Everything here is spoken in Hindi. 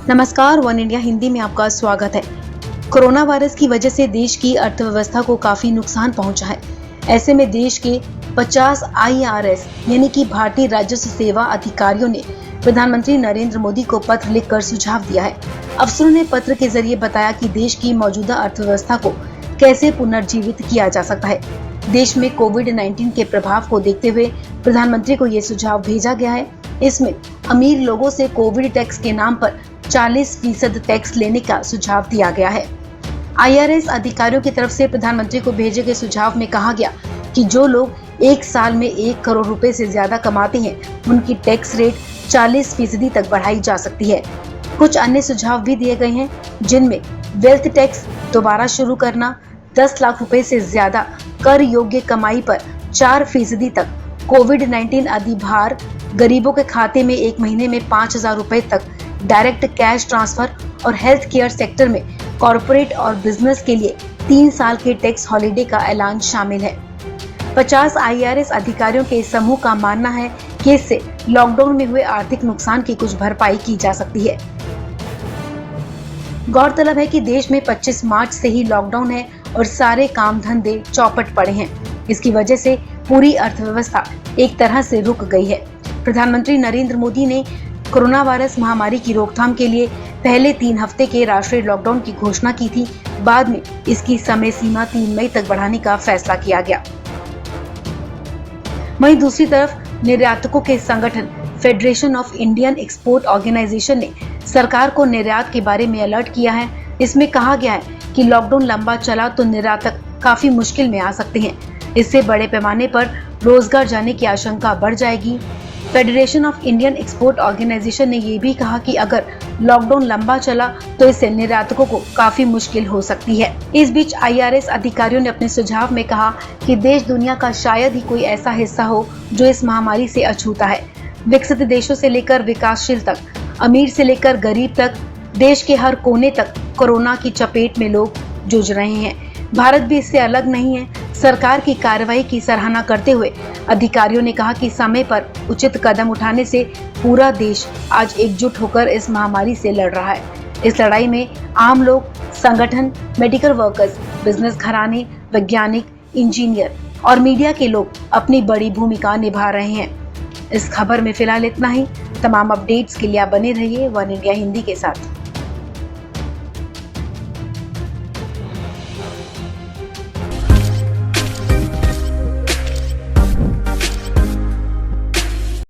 नमस्कार, वन इंडिया हिंदी में आपका स्वागत है। कोरोना वायरस की वजह से देश की अर्थव्यवस्था को काफी नुकसान पहुंचा है। ऐसे में देश के 50 IRS यानी कि भारतीय राजस्व सेवा अधिकारियों ने प्रधानमंत्री नरेंद्र मोदी को पत्र लिखकर सुझाव दिया है। अफसरों ने पत्र के जरिए बताया कि देश की मौजूदा अर्थव्यवस्था को कैसे पुनर्जीवित किया जा सकता है। देश में कोविड-19 के प्रभाव को देखते हुए प्रधानमंत्री को ये सुझाव भेजा गया है। इसमें अमीर लोगों से कोविड टैक्स के नाम पर 40% टैक्स लेने का सुझाव दिया गया है। IRS अधिकारियों की तरफ से प्रधानमंत्री को भेजे गए सुझाव में कहा गया कि जो लोग एक साल में 1 करोड़ रुपए से ज्यादा कमाते हैं, उनकी टैक्स रेट 40% तक बढ़ाई जा सकती है। कुछ अन्य सुझाव भी दिए गए हैं, जिनमें वेल्थ टैक्स दोबारा शुरू करना, 10 लाख रुपए से ज्यादा कर योग्य कमाई पर 4% तक कोविड-19 अधिभार, गरीबों के खाते में एक महीने में 5,000 रुपए तक डायरेक्ट कैश ट्रांसफर और हेल्थ केयर सेक्टर में कॉर्पोरेट और बिजनेस के लिए 3 साल के टैक्स हॉलिडे का ऐलान शामिल है। 50 IRS अधिकारियों के इस समूह का मानना है कि इससे लॉकडाउन में हुए आर्थिक नुकसान की कुछ भरपाई की जा सकती है। गौरतलब है कि देश में 25 मार्च से ही लॉकडाउन है और सारे काम धंधे चौपट पड़े हैं। इसकी वजह से पूरी अर्थव्यवस्था एक तरह से रुक गई है। प्रधानमंत्री नरेंद्र मोदी ने कोरोना वायरस महामारी की रोकथाम के लिए पहले 3 हफ्ते के राष्ट्रीय लॉकडाउन की घोषणा की थी। बाद में इसकी समय सीमा 3 मई तक बढ़ाने का फैसला किया गया। वहीं दूसरी तरफ निर्यातकों के संगठन federation of Indian export organisation ने सरकार को निर्यात के बारे में अलर्ट किया है। इसमें कहा गया है कि लॉकडाउन लंबा चला तो निर्यातक काफी मुश्किल में आ सकते हैं। इससे बड़े पैमाने पर रोजगार जाने की आशंका बढ़ जाएगी। Federation of Indian export organisation ने ये भी कहा कि अगर लॉकडाउन लंबा चला तो इससे निर्यातकों को काफी मुश्किल हो सकती है। इस बीच IRS अधिकारियों ने अपने सुझाव में कहा कि देश दुनिया का शायद ही कोई ऐसा हिस्सा हो जो इस महामारी से अछूता है। विकसित देशों से लेकर विकासशील तक, अमीर से लेकर गरीब तक, देश के हर कोने तक कोरोना की चपेट में लोग जूझ रहे हैं। भारत भी इससे अलग नहीं है। सरकार की कार्रवाई की सराहना करते हुए अधिकारियों ने कहा कि समय पर उचित कदम उठाने से पूरा देश आज एकजुट होकर इस महामारी से लड़ रहा है। इस लड़ाई में आम लोग, संगठन, मेडिकल वर्कर्स, बिजनेस घराने, वैज्ञानिक, इंजीनियर और मीडिया के लोग अपनी बड़ी भूमिका निभा रहे हैं। इस खबर में फिलहाल इतना ही। तमाम अपडेट्स के लिए आप बने रहिए वन इंडिया हिंदी के साथ।